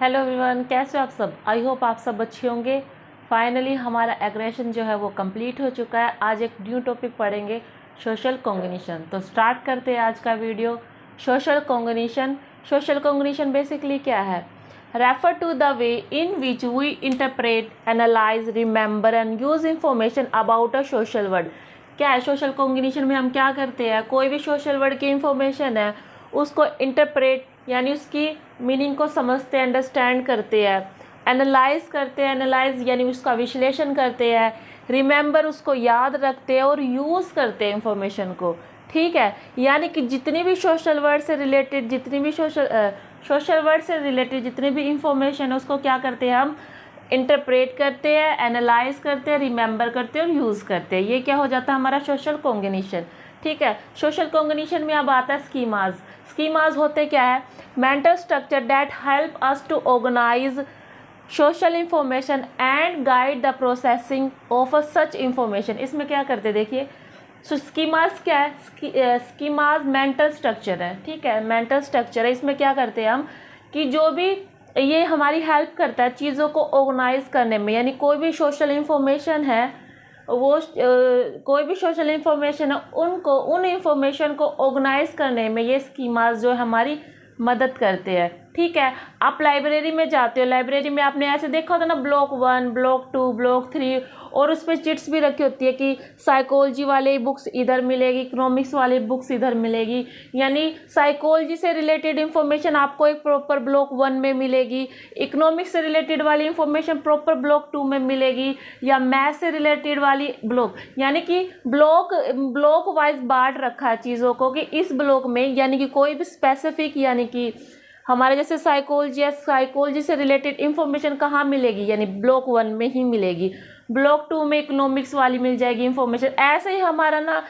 Hello everyone, कैसे हो आप सब। आई होप आप सब अच्छे होंगे। फाइनली हमारा एग्रेशन जो है वो कंप्लीट हो चुका है। आज एक न्यू टॉपिक पढ़ेंगे, सोशल कॉग्निशन। तो स्टार्ट करते हैं आज का वीडियो। सोशल कॉग्निशन बेसिकली क्या है? Refer to the way in which we interpret, analyse, remember and use information about a social world. क्या है सोशल कॉग्निशन में? हम क्या करते हैं, कोई भी सोशल वर्ड की इंफॉर्मेशन है उसको इंटरप्रेट यानी उसकी मीनिंग को समझते हैं, अंडरस्टैंड करते हैं। एनालाइज करते हैं, एनालाइज यानी उसका विश्लेषण करते हैं। रिमेंबर उसको याद रखते हैं और यूज़ करते हैं इंफॉर्मेशन को। ठीक है, यानी कि जितनी भी सोशल वर्ड से रिलेटेड जितनी भी इंफॉर्मेशन है उसको क्या करते हैं हम? इंटरप्रेट करते हैं, एनालाइज करते हैं, रिमेंबर करते हैं और यूज़ करते हैं। ये क्या हो जाता है हमारा सोशल कॉग्निशन। ठीक है, सोशल कॉग्निशन में अब आता है स्कीमाज। स्कीमाज होते क्या है? Mental structure that help us to organise social information and guide the processing of a such information. इसमें क्या करते देखिए, स्कीमाज क्या है? स्कीमाज मेंटल स्ट्रक्चर है। ठीक है, मेंटल स्ट्रक्चर है। इसमें क्या करते हैं हम कि जो भी ये हमारी हेल्प करता है चीज़ों को ऑर्गेनाइज करने में। यानी कोई भी सोशल इंफॉर्मेशन है कोई भी सोशल इंफॉर्मेशन है उन इंफॉर्मेशन को ऑर्गेनाइज करने में ये स्कीमाज जो हमारी मदद करते हैं। ठीक है, आप लाइब्रेरी में जाते हो, लाइब्रेरी में आपने ऐसे देखा होता ना, ब्लॉक 1, ब्लॉक 2, ब्लॉक 3, और उस पर चिट्स भी रखी होती है कि साइकोलॉजी वाले बुक्स इधर मिलेगी, इकोनॉमिक्स वाली बुक्स इधर मिलेगी। यानी साइकोलॉजी से रिलेटेड इंफॉर्मेशन आपको एक प्रॉपर ब्लॉक 1 में मिलेगी, इकोनॉमिक्स से रिलेटेड वाली इंफॉर्मेशन प्रॉपर ब्लॉक 2 में मिलेगी, या मैथ से रिलेटेड वाली ब्लॉक, यानी कि ब्लॉक वाइज बांट रखा है चीज़ों को कि इस ब्लॉक में, यानी कि कोई भी स्पेसिफिक, यानी कि हमारे जैसे साइकोलॉजी से रिलेटेड इंफॉर्मेशन कहाँ मिलेगी? यानी ब्लॉक 1 में ही मिलेगी, ब्लॉक 2 में इकोनॉमिक्स वाली मिल जाएगी इंफॉर्मेशन। ऐसे ही हमारा ना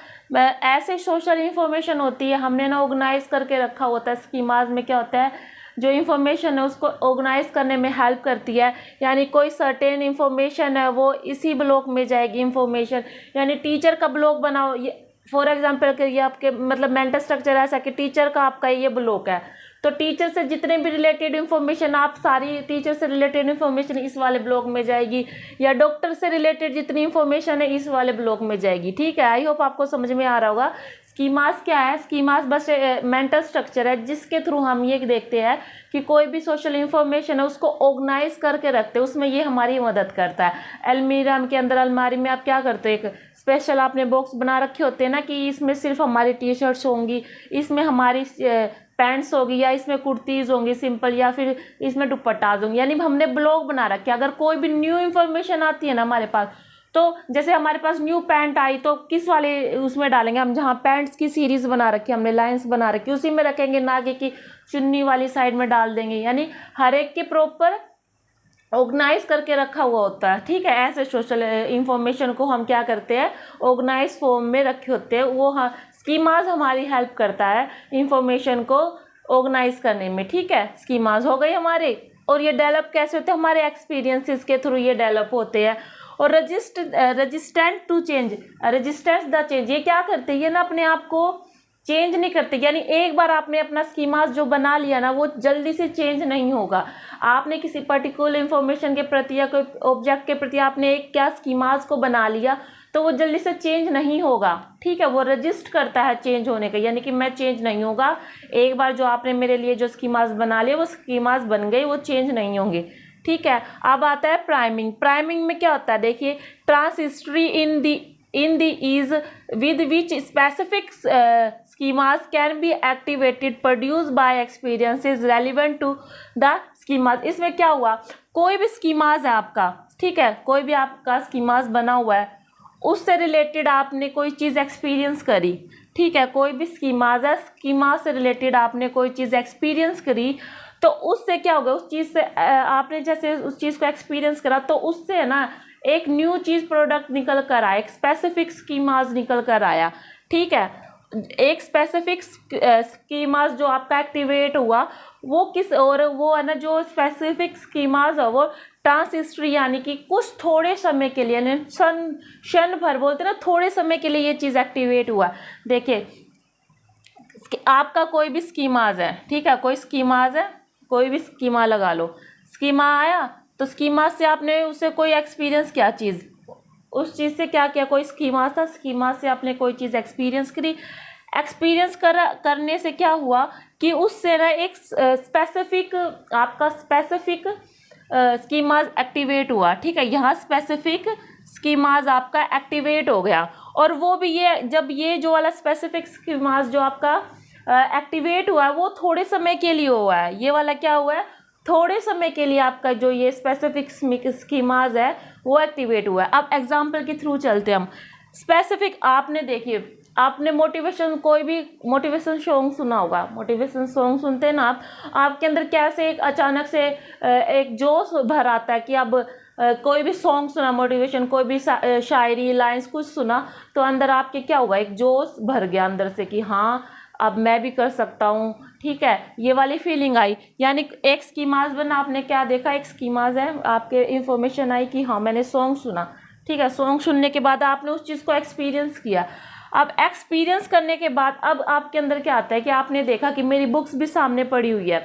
ऐसे सोशल इंफॉर्मेशन होती है, हमने ना ऑर्गेनाइज करके रखा होता है। स्कीमाज में क्या होता है, जो इंफॉर्मेशन है उसको ऑर्गेनाइज करने में हेल्प करती है। यानी कोई सर्टेन इंफॉर्मेशन है वो इसी ब्लॉक में जाएगी इंफॉर्मेशन। यानी टीचर का ब्लॉक बनाओ, ये फॉर एग्जाम्पल के ये आपके मतलब मेंटल स्ट्रक्चर ऐसा कि टीचर का आपका ये ब्लॉक है, तो टीचर से जितने भी रिलेटेड इन्फॉर्मेशन, आप सारी टीचर से रिलेटेड इन्फॉर्मेशन इस वाले ब्लॉक में जाएगी, या डॉक्टर से रिलेटेड जितनी इन्फॉर्मेशन है इस वाले ब्लॉक में जाएगी। ठीक है, आई होप आपको समझ में आ रहा होगा। स्कीमास क्या है? स्कीमास बस मेंटल स्ट्रक्चर है जिसके थ्रू हम ये देखते हैं कि कोई भी सोशल इंफॉर्मेशन है उसको ऑर्गेनाइज करके रखते हैं, उसमें ये हमारी मदद करता है। अलमीरा के अंदर, अलमारी में आप क्या करते हो, एक स्पेशल आपने बॉक्स बना रखे होते हैं ना कि इसमें सिर्फ हमारी टी शर्ट्स होंगी, इसमें हमारी पैंट्स होगी, या इसमें कुर्तीज़ होंगी सिंपल, या फिर इसमें दुपट्टाज होंगी। यानी हमने ब्लॉक बना रखे। अगर कोई भी न्यू इन्फॉर्मेशन आती है ना हमारे पास, तो जैसे हमारे पास न्यू पैंट आई तो किस वाले उसमें डालेंगे हम? जहाँ पैंट्स की सीरीज़ बना रखी है, हमने लाइंस बना रखी, उसी में रखेंगे, ना कि चुन्नी वाली साइड में डाल देंगे। यानी हर एक के प्रॉपर ऑर्गेनाइज करके रखा हुआ होता है। ठीक है, ऐसे सोशल इंफॉर्मेशन को हम क्या करते हैं, ऑर्गेनाइज फॉर्म में रखे होते हैं वो। हाँ, स्कीमाज हमारी हेल्प करता है इंफॉर्मेशन को ऑर्गेनाइज करने में। ठीक है, स्कीमाज हो गई हमारे। और ये डेवलप कैसे होते हैं? हमारे एक्सपीरियंसेस के थ्रू ये डेवलप होते हैं। और resistant to change, resistance the change, ये क्या करते हैं? ये ना अपने आप को चेंज नहीं करते। यानी एक बार आपने अपना स्कीमास जो बना लिया ना, वो जल्दी से चेंज नहीं होगा। आपने किसी पर्टिकुलर इंफॉर्मेशन के प्रति या कोई ऑब्जेक्ट के प्रति आपने एक क्या स्कीमास को बना लिया, तो वो जल्दी से चेंज नहीं होगा। ठीक है, वो रजिस्ट करता है चेंज होने का, यानी कि मैं चेंज नहीं होगा। एक बार जो आपने मेरे लिए जो स्कीमास बना लिए वो स्कीमास बन गई, वो चेंज नहीं होंगे। ठीक है, अब आता है प्राइमिंग। प्राइमिंग में क्या होता है देखिए, ट्रांसहिस्ट्री in the ease with which specific schemas can be activated produced by experiences relevant to the schemas। इसमें क्या हुआ, कोई भी schemas है आपका, ठीक है, कोई भी आपका schemas बना हुआ है, उससे रिलेटेड आपने कोई चीज़ एक्सपीरियंस करी। ठीक है, कोई भी स्कीमाज है, स्कीमा से रिलेटेड आपने कोई चीज़ एक्सपीरियंस करी, तो उससे क्या होगा, उस चीज़ से आपने जैसे उस चीज़ को एक्सपीरियंस करा तो उससे ना एक न्यू चीज़ प्रोडक्ट निकल कर आया, एक स्पेसिफिक स्कीमाज निकल कर आया। ठीक है, एक स्पेसिफिक स्कीमाज जो आपका एक्टिवेट हुआ वो किस, और वो है ना जो स्पेसिफिक स्कीमाज है वो ट्रांसहिस्ट्री, यानी कि कुछ थोड़े समय के लिए, क्षण भर बोलते ना, थोड़े समय के लिए ये चीज़ एक्टिवेट हुआ। देखिए, आपका कोई भी स्कीमाज है, ठीक है, कोई स्कीमाज है, कोई भी स्कीमा लगा लो, स्कीमा आया तो स्कीमा से आपने उससे कोई एक्सपीरियंस किया चीज़, उस चीज़ से क्या किया, कोई स्कीमा था, स्कीमा से आपने कोई चीज़ एक्सपीरियंस करी, एक्सपीरियंस करने से क्या हुआ कि उससे ना एक स्पेसिफिक आपका स्पेसिफिक स्कीमाज एक्टिवेट हुआ। ठीक है, यहाँ स्पेसिफिक स्कीमाज आपका एक्टिवेट हो गया, और वो भी ये जब ये जो वाला स्पेसिफिक स्कीमाज जो आपका एक्टिवेट हुआ है वो थोड़े समय के लिए हुआ है। ये वाला क्या हुआ है, थोड़े समय के लिए आपका जो ये स्पेसिफिक स्कीमाज है वो एक्टिवेट हुआ है। अब एग्जांपल के थ्रू चलते हम। स्पेसिफिक आपने देखिए, आपने मोटिवेशन कोई भी मोटिवेशन सॉन्ग सुना होगा, मोटिवेशन सॉन्ग सुनते हैं ना आप, आपके अंदर कैसे एक अचानक से एक जोश भर आता है कि अब कोई भी सॉन्ग सुना मोटिवेशन, कोई भी शायरी लाइंस कुछ सुना तो अंदर आपके क्या हुआ, एक जोश भर गया अंदर से कि हाँ अब मैं भी कर सकता हूँ। ठीक है, ये वाली फीलिंग आई। यानी एक स्कीमाज बना, आपने क्या देखा, एक स्कीमाज है, आपके इंफॉर्मेशन आई कि हाँ मैंने सॉन्ग सुना। ठीक है, सॉन्ग सुनने के बाद आपने उस चीज़ को एक्सपीरियंस किया। अब एक्सपीरियंस करने के बाद अब आपके अंदर क्या आता है कि आपने देखा कि मेरी बुक्स भी सामने पड़ी हुई है।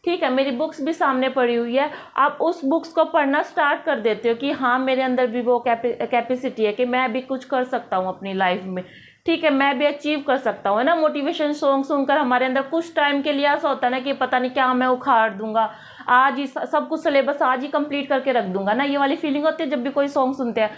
ठीक है, मेरी बुक्स भी सामने पड़ी हुई है। आप उस बुक्स को पढ़ना स्टार्ट कर देते हो कि हाँ मेरे अंदर भी वो कैपेसिटी है कि मैं भी कुछ कर सकता हूँ अपनी लाइफ में। ठीक है, मैं भी अचीव कर सकता हूँ, है ना। मोटिवेशन सॉन्ग सुनकर हमारे अंदर कुछ टाइम के लिए ऐसा होता है ना कि पता नहीं क्या मैं उखाड़ दूंगा, आज ही सब कुछ सिलेबस आज ही कंप्लीट करके रख दूंगा ना, ये वाली फीलिंग होती है जब भी कोई सॉन्ग सुनते हैं,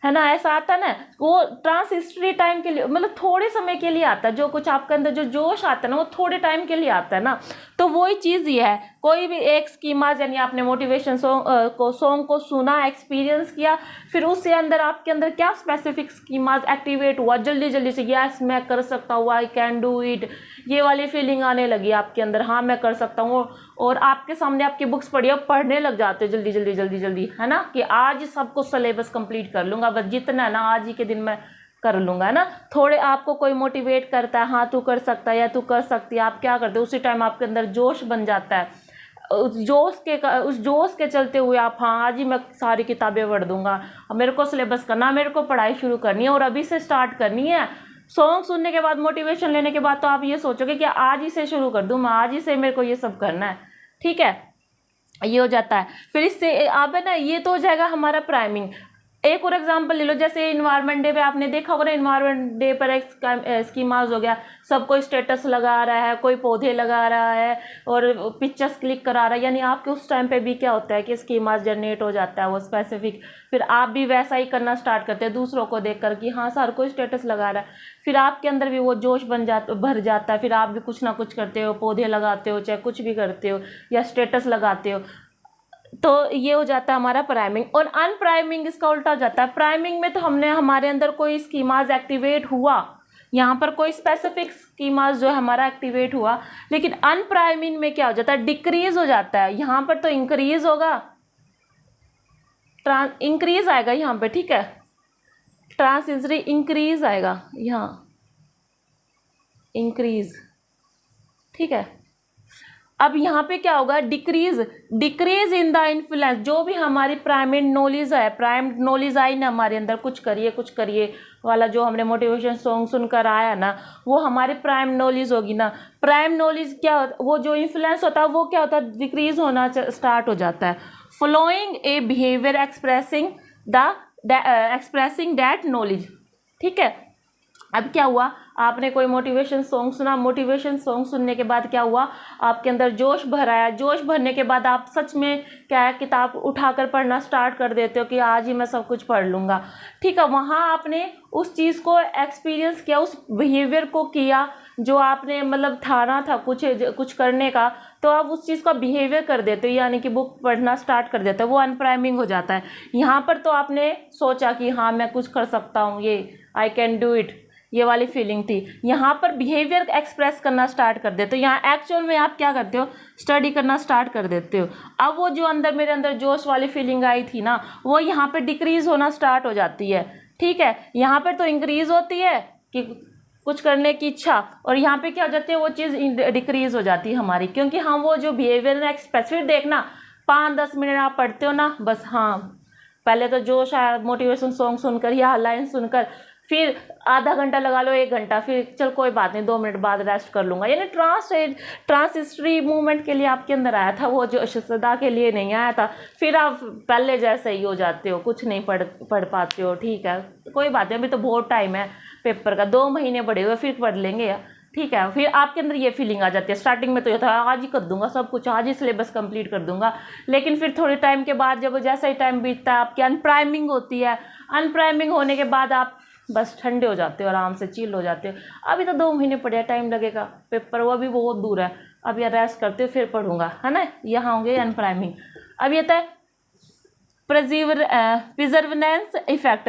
है ना। ऐसा आता है ना, वो ट्रांसिस्टरी टाइम के लिए, मतलब थोड़े समय के लिए आता है। जो कुछ आपके अंदर जो जोश आता है ना वो थोड़े टाइम के लिए आता है ना। तो वही चीज़ ये है, कोई भी एक स्कीमा यानी आपने मोटिवेशन सॉन्ग को सुना, एक्सपीरियंस किया, फिर उससे अंदर आपके अंदर क्या स्पेसिफिक स्कीमाज एक्टिवेट हुआ, जल्दी जल्दी से यस मैं कर सकता हूँ, आई कैन डू इट, ये वाली फीलिंग आने लगी आपके अंदर, हाँ मैं कर सकता हूँ। और आपके सामने आपकी बुक्स पढ़ी है, पढ़ने लग जाते हो जल्दी जल्दी जल्दी जल्दी, है ना, कि आज सबको सिलेबस कंप्लीट कर लूँगा, बस जितना है ना आज ही के दिन मैं कर लूँगा, है ना। थोड़े आपको कोई मोटिवेट करता है, हाँ तू कर सकता है या तू कर सकती है, आप क्या करते हो उसी टाइम आपके अंदर जोश बन जाता है। उस जोश के चलते हुए आप हाँ आज ही मैं सारी किताबें पढ़ दूंगा, मेरे को सिलेबस करना, मेरे को पढ़ाई शुरू करनी है और अभी से स्टार्ट करनी है। सॉन्ग सुनने के बाद, मोटिवेशन लेने के बाद तो आप ये सोचोगे कि आज ही से शुरू कर दूँ मैं, आज ही से मेरे को ये सब करना है। ठीक है, ये हो जाता है। फिर इससे आप है ना, ये तो हो जाएगा हमारा प्राइमिंग। एक और एग्जांपल ले लो, जैसे इन्वायरमेंट डे पे आपने देखा होगा ना, इन्वायरमेंट डे पर एक स्कीमाज हो गया, सब कोई स्टेटस लगा रहा है, कोई पौधे लगा रहा है और पिक्चर्स क्लिक करा रहा है, यानी आपके उस टाइम पे भी क्या होता है कि स्कीमाज जनरेट हो जाता है वो स्पेसिफिक। फिर आप भी वैसा ही करना स्टार्ट करते हैं दूसरों को देख कर कि हाँ सर कोई स्टेटस लगा रहा है, फिर आपके अंदर भी वो जोश भर जाता है, फिर आप भी कुछ ना कुछ करते हो, पौधे लगाते हो, चाहे कुछ भी करते हो या स्टेटस लगाते हो। तो ये हो जाता है हमारा प्राइमिंग। और अनप्राइमिंग इसका उल्टा हो जाता है। प्राइमिंग में तो हमने हमारे अंदर कोई स्कीमाज एक्टिवेट हुआ, यहाँ पर कोई स्पेसिफिक स्कीमाज जो है हमारा एक्टिवेट हुआ, लेकिन अनप्राइमिंग में क्या हो जाता है, डिक्रीज हो जाता है। यहाँ पर तो इंक्रीज होगा, इंक्रीज आएगा यहाँ पे, ठीक है, ट्रांसिटरी इंक्रीज आएगा यहाँ, इंक्रीज, ठीक है। अब यहाँ पे क्या होगा, डिक्रीज इन द इन्फ्लुएंस, जो भी हमारी प्राइमरी नॉलेज है, प्राइम नॉलेज आई ना हमारे अंदर, कुछ करिए वाला जो हमने मोटिवेशन सॉन्ग सुनकर आया ना, वो हमारी प्राइम नॉलेज होगी ना। प्राइम नॉलेज क्या होता, वो जो इन्फ्लुएंस होता है वो क्या होता है, डिक्रीज होना स्टार्ट हो जाता है। Following A behaviour expressing that knowledge, ठीक है। अब क्या हुआ, आपने कोई मोटिवेशन सॉन्ग सुना, मोटिवेशन सॉन्ग सुनने के बाद क्या हुआ, आपके अंदर जोश भर आया, जोश भरने के बाद आप सच में क्या है, किताब उठाकर पढ़ना स्टार्ट कर देते हो कि आज ही मैं सब कुछ पढ़ लूँगा, ठीक है। वहाँ आपने उस चीज़ को एक्सपीरियंस किया, उस बिहेवियर को किया जो आपने मतलब ठाना था कुछ करने का, तो आप उस चीज़ का बिहेवियर कर देते हो, यानी कि बुक पढ़ना स्टार्ट कर देते हो, वो अनप्राइमिंग हो जाता है। यहाँ पर तो आपने सोचा कि हाँ मैं कुछ कर सकता हूँ, ये आई कैन डू इट, ये वाली फीलिंग थी। यहाँ पर बिहेवियर एक्सप्रेस करना स्टार्ट कर देते हो, यहाँ एक्चुअल में आप क्या करते हो, स्टडी करना स्टार्ट कर देते हो। अब वो जो मेरे अंदर जोश वाली फीलिंग आई थी ना, वो यहाँ पे डिक्रीज होना स्टार्ट हो जाती है, ठीक है। यहाँ पर तो इंक्रीज होती है कि कुछ करने की इच्छा, और यहाँ पे क्या हो जाती है, वो चीज़ डिक्रीज हो जाती है हमारी, क्योंकि हम वो जो बिहेवियर एक्सप्रेस, फिर देखना 5-10 मिनट आप पढ़ते हो ना, बस हाँ पहले तो जोश आया मोटिवेशन सॉन्ग सुनकर या लाइन सुनकर, फिर आधा घंटा लगा लो, 1 घंटा, फिर चल कोई बात नहीं 2 मिनट बाद रेस्ट कर लूँगा। यानी ट्रांसिस्टरी मूवमेंट के लिए आपके अंदर आया था, वो जो सदा के लिए नहीं आया था। फिर आप पहले जैसे ही हो जाते हो, कुछ नहीं पढ़ पाते हो। ठीक है, कोई बात नहीं, अभी तो बहुत टाइम है पेपर का, 2 महीने पढ़े हुए, फिर पढ़ लेंगे यार। ठीक है, फिर आपके अंदर ये फीलिंग आ जाती है। स्टार्टिंग में तो ये था आज ही कर दूंगा सब कुछ, आज ही सिलेबस कंप्लीट कर दूंगा, लेकिन फिर थोड़े टाइम के बाद जब जैसा ही टाइम बीतता है आपकी अनप्राइमिंग होती है। अनप्राइमिंग होने के बाद आप बस ठंडे हो जाते हो, आराम से चिल हो जाते हो। अभी तो 2 महीने पढ़े, टाइम लगेगा, पेपर वो भी बहुत दूर है। अब यार रेस्ट करते हो फिर पढ़ूंगा, है ना। यहाँ होंगे अनप्राइमिंग। अब ये था प्रिजर्वेंस इफेक्ट।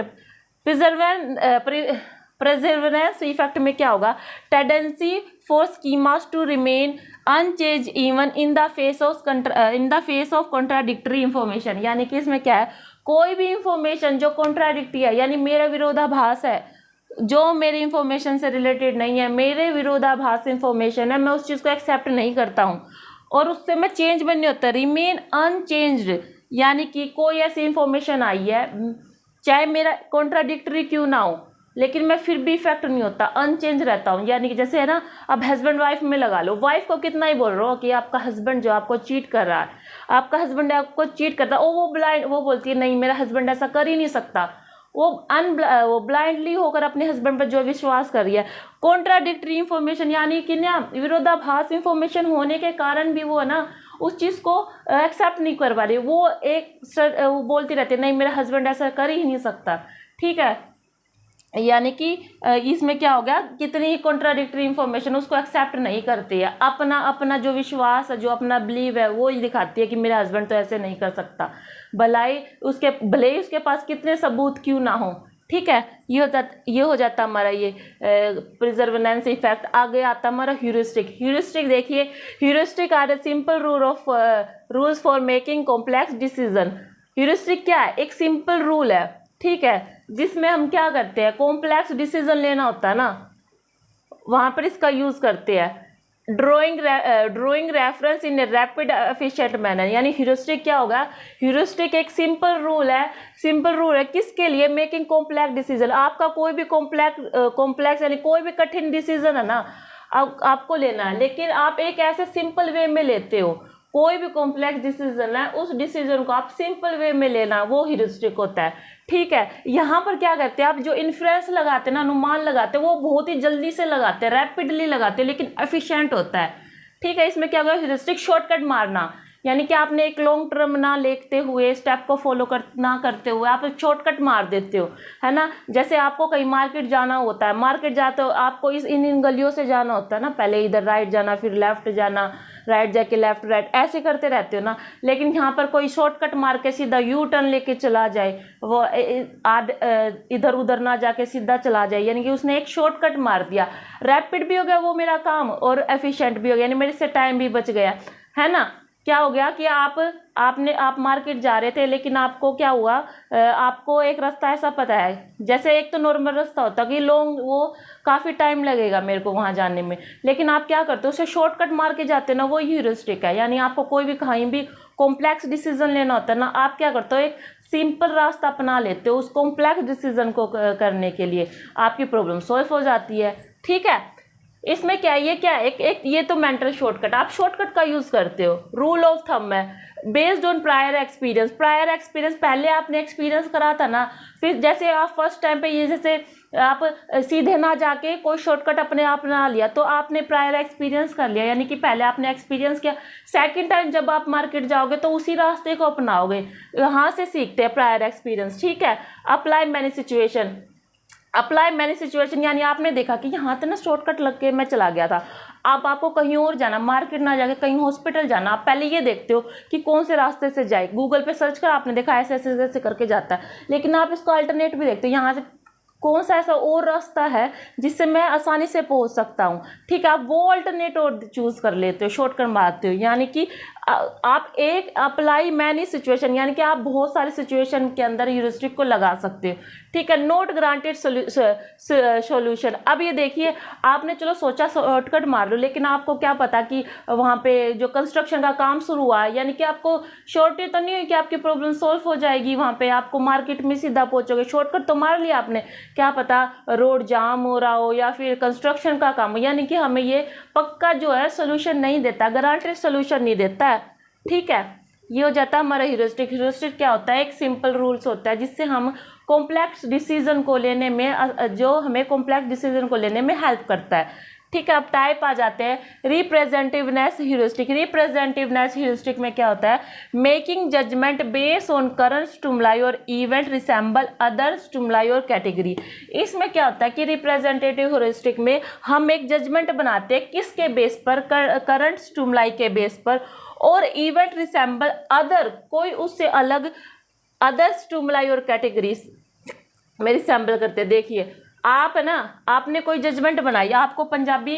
प्रिजर्वेंस इफेक्ट में क्या होगा? Tendency for schemas to remain unchanged even in the face of contradictory information. यानी कि इसमें क्या है, कोई भी इंफॉर्मेशन जो कॉन्ट्राडिक्टरी है, यानी मेरा विरोधाभास है, जो मेरी इंफॉर्मेशन से रिलेटेड नहीं है, मेरे विरोधाभास इंफॉर्मेशन है, मैं उस चीज़ को एक्सेप्ट नहीं करता हूँ और उससे मैं चेंज भी नहीं होता। रिमेन अनचेंज्ड, यानी कि कोई ऐसी इंफॉर्मेशन आई है, चाहे मेरा कॉन्ट्राडिक्टरी क्यों ना हो, लेकिन मैं फिर भी इफेक्ट नहीं होता, अनचेंज रहता हूँ। यानी कि जैसे है ना, अब हस्बैंड वाइफ में लगा लो, वाइफ को कितना ही बोल रहा हो कि आपका हस्बैंड जो आपको चीट कर रहा है, आपका हस्बैंड आपको चीट करता है, वो बोलती है नहीं मेरा हस्बैंड ऐसा कर ही नहीं सकता। वो ब्लाइंडली होकर अपने हस्बैंड पर जो विश्वास कर रही है। कॉन्ट्राडिक्टरी इंफॉर्मेशन, यानी कि ना विरोधाभास इंफॉर्मेशन होने के कारण भी वो है ना उस चीज़ को एक्सेप्ट नहीं कर पा रही, वो बोलती रहती है नहीं मेरा हस्बैंड ऐसा कर ही नहीं सकता। ठीक है, यानी कि इसमें क्या हो गया, कितनी ही कॉन्ट्राडिक्टरी इंफॉर्मेशन उसको एक्सेप्ट नहीं करती है। अपना जो विश्वास है, जो अपना बिलीव है, वो ही दिखाती है कि मेरा हस्बैंड तो ऐसे नहीं कर सकता, भले ही उसके पास कितने सबूत क्यों ना हो। ठीक है, ये हो जाता हमारा ये प्रिजर्वेंस इफेक्ट। आगे आता हमारा ह्यूरिस्टिक देखिए, heuristic are a simple rules for making complex decision. Heuristic क्या है? एक सिंपल रूल है, ठीक है, जिसमें हम क्या करते हैं, कॉम्प्लेक्स डिसीजन लेना होता है ना, वहाँ पर इसका यूज़ करते हैं। Drawing reference in a rapid efficient manner. यानी ह्यूरिस्टिक क्या होगा? ह्यूरिस्टिक एक सिंपल रूल है किसके लिए? Making complex decision. आपका कोई भी कॉम्प्लेक्स यानी कोई भी कठिन डिसीजन है ना, आपको लेना है, लेकिन आप एक ऐसे सिंपल वे में लेते हो। कोई भी कॉम्प्लेक्स डिसीजन है, उस डिसीजन को आप सिंपल वे में लेना, वो ह्यूरिस्टिक होता है। ठीक है, यहाँ पर क्या करते हैं आप, जो इन्फ्रेंस लगाते हैं ना, अनुमान लगाते हैं, वो बहुत ही जल्दी से लगाते हैं, रैपिडली लगाते हैं, लेकिन एफिशिएंट होता है। ठीक है, इसमें क्या होगा? ह्यूरिस्टिक शॉर्टकट मारना, यानी कि आपने एक लॉन्ग टर्म ना लेते हुए, स्टेप को फॉलो करते हुए आप एक शॉर्टकट मार देते हो, है ना। जैसे आपको कहीं मार्केट जाना होता है, मार्केट जाते हो आपको इन गलियों से जाना होता है ना, पहले इधर राइट जाना, फिर लेफ्ट जाना, राइट जाके लेफ्ट, राइट, ऐसे करते रहते हो ना। लेकिन यहाँ पर कोई शॉर्टकट मार के सीधा यू टर्न लेके चला जाए, वो इधर उधर ना जाके सीधा चला जाए, यानी कि उसने एक शॉर्टकट मार दिया, रैपिड भी हो गया वो मेरा काम और एफिशिएंट भी हो गया, यानी मेरे से टाइम भी बच गया, है ना। क्या हो गया कि आप मार्केट जा रहे थे, लेकिन आपको क्या हुआ, आपको एक रास्ता ऐसा पता है, जैसे एक तो नॉर्मल रास्ता होता कि लॉन्ग, वो काफ़ी टाइम लगेगा मेरे को वहाँ जाने में, लेकिन आप क्या करते हो, उसे शॉर्टकट मार के जाते हो ना, वो ह्यूरिस्टिक है। यानी आपको कोई भी कहीं भी कॉम्प्लेक्स डिसीजन लेना होता है ना, आप क्या करते हो, एक सिंपल रास्ता अपना लेते हो उस कॉम्प्लेक्स डिसीजन को करने के लिए, आपकी प्रॉब्लम सॉल्व हो जाती है। ठीक है, इसमें क्या है, ये क्या है, एक ये तो मेंटल शॉर्टकट, आप शॉर्टकट का यूज़ करते हो। रूल ऑफ थंब है बेस्ड ऑन प्रायर एक्सपीरियंस। पहले आपने एक्सपीरियंस करा था ना, फिर जैसे आप फर्स्ट टाइम पे ये जैसे आप सीधे ना जाके कोई शॉर्टकट अपने आप बना लिया, तो आपने प्रायर एक्सपीरियंस कर लिया, यानी कि पहले आपने एक्सपीरियंस किया। सेकंड टाइम जब आप मार्केट जाओगे तो उसी रास्ते को अपनाओगे, यहाँ से सीखते हैं प्रायर एक्सपीरियंस। ठीक है, अप्लाई मैनी सिचुएशन, यानी आपने देखा कि यहाँ तो ना शॉर्टकट लग के मैं चला गया था, अब आपको कहीं और जाना, मार्केट ना जाके कहीं हॉस्पिटल जाना, आप पहले ये देखते हो कि कौन से रास्ते से जाए, गूगल पे सर्च कर आपने देखा ऐसे ऐसे ऐसे करके जाता है, लेकिन आप इसको अल्टरनेट भी देखते हो, यहाँ से कौन सा ऐसा और रास्ता है जिससे मैं आसानी से पहुंच सकता हूं। ठीक है, आप वो अल्टरनेट और चूज़ कर लेते हो, शॉर्टकट मारते हो, यानी कि आप एक अप्लाई मैनी सिचुएशन, यानी कि आप बहुत सारी सिचुएशन के अंदर ह्यूरिस्टिक को लगा सकते हो, ठीक है। Not granted solution. अब ये देखिए, आपने चलो सोचा शॉर्टकट मार लो, लेकिन आपको क्या पता कि वहाँ पे जो कंस्ट्रक्शन का काम शुरू हुआ है, यानी कि आपको शॉर्टेज तो नहीं हुई कि आपकी प्रॉब्लम सॉल्व हो जाएगी, वहाँ पे आपको मार्केट में सीधा पहुँचोगे। शॉर्टकट तो मार लिया आपने, क्या पता रोड जाम हो रहा हो या फिर कंस्ट्रक्शन का काम हो, यानी कि हमें ये पक्का जो है सोल्यूशन नहीं देता, गारंटेड सोल्यूशन नहीं देता है, ठीक है। ये हो जाता है हमारा ह्यूरिस्टिक। ह्यूरिस्टिक क्या होता है? एक सिंपल रूल्स होता है जिससे हम कॉम्प्लेक्स डिसीजन को लेने में, जो हमें कॉम्प्लेक्स डिसीजन को लेने में हेल्प करता है, ठीक है। अब टाइप आ जाते हैं रिप्रेजेंटिवनेस ह्यूरिस्टिक। रिप्रेजेंटिवनेस ह्यूरिस्टिक में क्या होता है? Making judgement based on current stimuli और इवेंट रिसेंबल अदर स्टिमुलाई और कैटेगरी। इसमें क्या होता है कि रिप्रेजेंटेटिव ह्यूरिस्टिक में हम एक जजमेंट बनाते हैं, किसके बेस पर? करंट स्टिमुलाई के बेस पर, और इवेंट रिसेंबल अदर, कोई उससे अलग अदर स्टिमुलाई और कैटेगरीज में रिसेंबल करते हैं। देखिए आप है ना, आपने कोई जजमेंट बनाई, आपको पंजाबी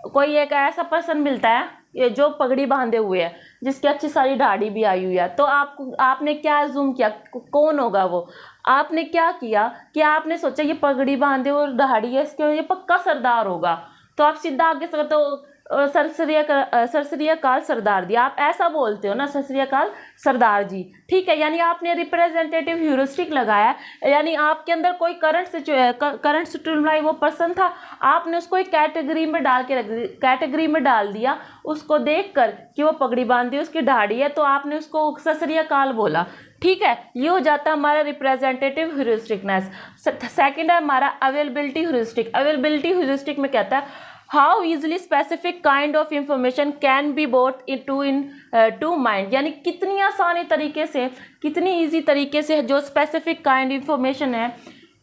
कोई एक ऐसा पर्सन मिलता है ये जो पगड़ी बांधे हुए है, जिसकी अच्छी सारी दाढ़ी भी आई हुई है, तो आपने क्या अज्यूम किया कौन होगा वो? आपने क्या किया कि आपने सोचा ये पगड़ी बांधे और दाढ़ी है, इसके ये पक्का सरदार होगा, तो आप सीधा आगे से तो सर श्री अकाल सरदार जी, आप ऐसा बोलते हो ना, सर श्री अकाल सरदार जी, ठीक है। यानी आपने रिप्रेजेंटेटिव ह्यूरिस्टिक लगाया, यानी आपके अंदर कोई करंट स्टिमुलाई वो पर्सन था, आपने उसको एक कैटेगरी में डाल के कैटेगरी में डाल दिया, उसको देखकर कि वो पगड़ी बांधी उसकी दाढ़ी है, तो आपने उसको सर श्री अकाल बोला, ठीक है। ये हो जाता है हमारा रिप्रेजेंटेटिव ह्यूरिस्टिकनेस। सेकंड है हमारा अवेलेबिलिटी ह्यूरिस्टिक। अवेलेबिलिटी ह्यूरिस्टिक में कहता है how easily specific kind of information can be brought to mind, यानी कितनी आसानी तरीके से, कितनी ईजी तरीके से जो स्पेसिफिक काइंड इंफॉर्मेशन है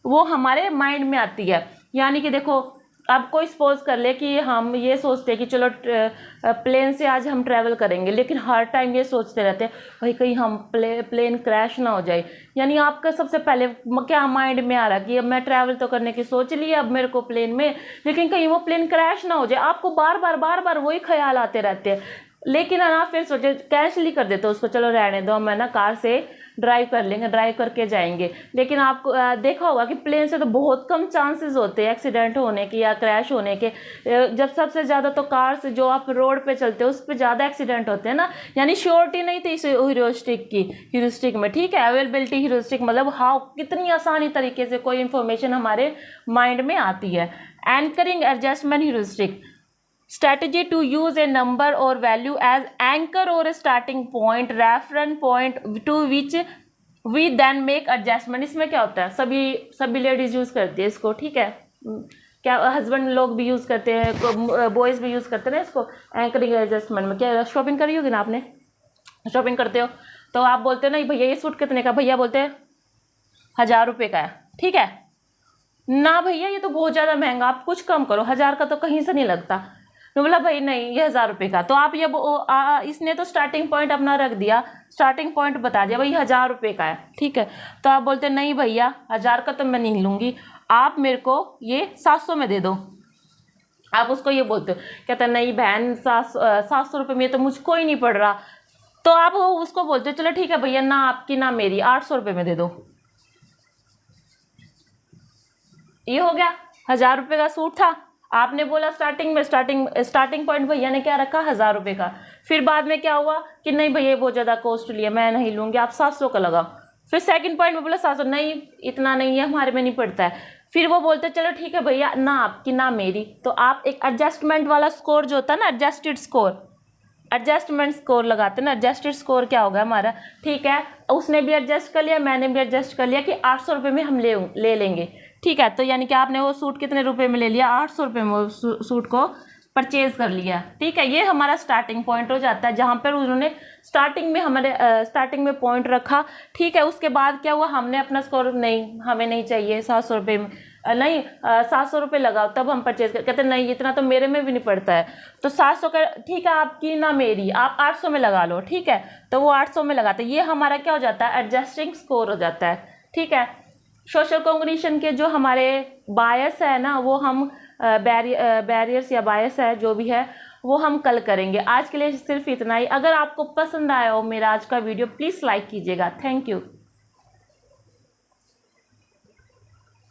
वो हमारे माइंड में आती है। यानी कि देखो, अब कोई सपोज कर ले कि हम ये सोचते हैं कि चलो प्लेन से आज हम ट्रैवल करेंगे, लेकिन हर टाइम ये सोचते रहते हैं भाई कहीं हम प्लेन क्रैश ना हो जाए। यानी आपका सबसे पहले क्या माइंड में आ रहा है कि अब मैं ट्रैवल तो करने की सोच ली अब मेरे को प्लेन में, लेकिन कहीं वो प्लेन क्रैश ना हो जाए। आपको बार बार वही ख्याल आते रहते हैं, लेकिन है ना फिर सोचे कैंसिल ही कर देते हो उसको, चलो रहने दो, मैं ना कार से ड्राइव कर लेंगे, ड्राइव करके जाएंगे। लेकिन आपको देखा होगा कि प्लेन से तो बहुत कम चांसेस होते हैं एक्सीडेंट होने के या क्रैश होने के, जब सबसे ज़्यादा तो कार से जो आप रोड पे चलते हो उस पर ज़्यादा एक्सीडेंट होते हैं ना। यानी श्योरिटी नहीं थी इस ह्यूरिस्टिक में, ठीक है। अवेलेबिलिटी ह्यूरिस्टिक मतलब हाउ, कितनी आसानी तरीके से कोई इंफॉर्मेशन हमारे माइंड में आती है। Anchoring adjustment heuristic, strategy to use a number or value as anchor or a starting point, reference point to which we then make adjustment। इसमें क्या होता है, सभी लेडीज यूज़ करती है इसको, ठीक है। क्या हस्बैंड लोग भी यूज़ करते हैं, बॉयज़ भी यूज़ करते हैं ना इसको, एंकरिंग एडजस्टमेंट में। क्या शॉपिंग करी होगी ना आपने, शॉपिंग करते हो तो आप बोलते हो ना भैया ये सूट कितने का, भैया बोलते हैं 1000 रुपये का है, ठीक है ना, भैया ये तो बहुत ज़्यादा महंगा, आप कुछ कम करो, 1000 का तो कहीं से नहीं लगता। तो बोला भाई नहीं ये 1000 रुपये का, तो आप ये इसने तो स्टार्टिंग पॉइंट अपना रख दिया, स्टार्टिंग पॉइंट बता दिया भाई 1000 रुपये का है, ठीक है। तो आप बोलते नहीं भैया 1000 का तो मैं नहीं लूँगी, आप मेरे को ये 700 में दे दो। आप उसको ये बोलते हो, कहते नहीं बहन 700 रुपये में तो मुझको ही नहीं पड़ रहा, तो आप उसको बोलते हो चलो ठीक है भैया, ना आपकी ना मेरी 800 रुपये में दे दो। ये हो गया, 1000 रुपये का सूट था, आपने बोला स्टार्टिंग में, स्टार्टिंग पॉइंट भैया ने क्या रखा 1000 रुपये का। फिर बाद में क्या हुआ कि नहीं भैया बहुत ज़्यादा कॉस्टली है, मैं नहीं लूँगी, आप 700 का लगाओ। फिर सेकंड पॉइंट में बोला 700, नहीं इतना नहीं है, हमारे में नहीं पड़ता है। फिर वो बोलते चलो ठीक है भैया, ना आपकी ना मेरी, तो आप एक एडजस्टमेंट वाला स्कोर जो होता है ना, एडजस्टमेंट स्कोर लगाते हैं ना। एडजस्टेड स्कोर क्या होगा हमारा, ठीक है उसने भी एडजस्ट कर लिया, मैंने भी एडजस्ट कर लिया कि 800 रुपये में हम ले लेंगे, ठीक है। तो यानी कि आपने वो सूट कितने रुपए में ले लिया, 800 रुपये में वो सूट को परचेज कर लिया, ठीक है। ये हमारा स्टार्टिंग पॉइंट हो जाता है, जहाँ पर उन्होंने स्टार्टिंग में पॉइंट रखा, ठीक है। उसके बाद क्या हुआ, हमने अपना स्कोर नहीं, हमें नहीं चाहिए 700 रुपये में, नहीं 700 रुपये लगाओ तब हम परचेज कर, कहते नहीं इतना तो मेरे में भी नहीं पड़ता है, तो 700 का ठीक है, आपकी ना मेरी, आप 800 में लगा लो, ठीक है। तो वो 800 में लगाते, ये हमारा क्या हो जाता है, एडजस्टिंग स्कोर हो जाता है, ठीक है। सोशल कॉग्निशन के जो हमारे बायस है ना, वो हम बैरियर्स या बायस है जो भी है, वो हम कल करेंगे। आज के लिए सिर्फ इतना ही। अगर आपको पसंद आया हो मेरा आज का वीडियो, प्लीज़ लाइक कीजिएगा। Thank you.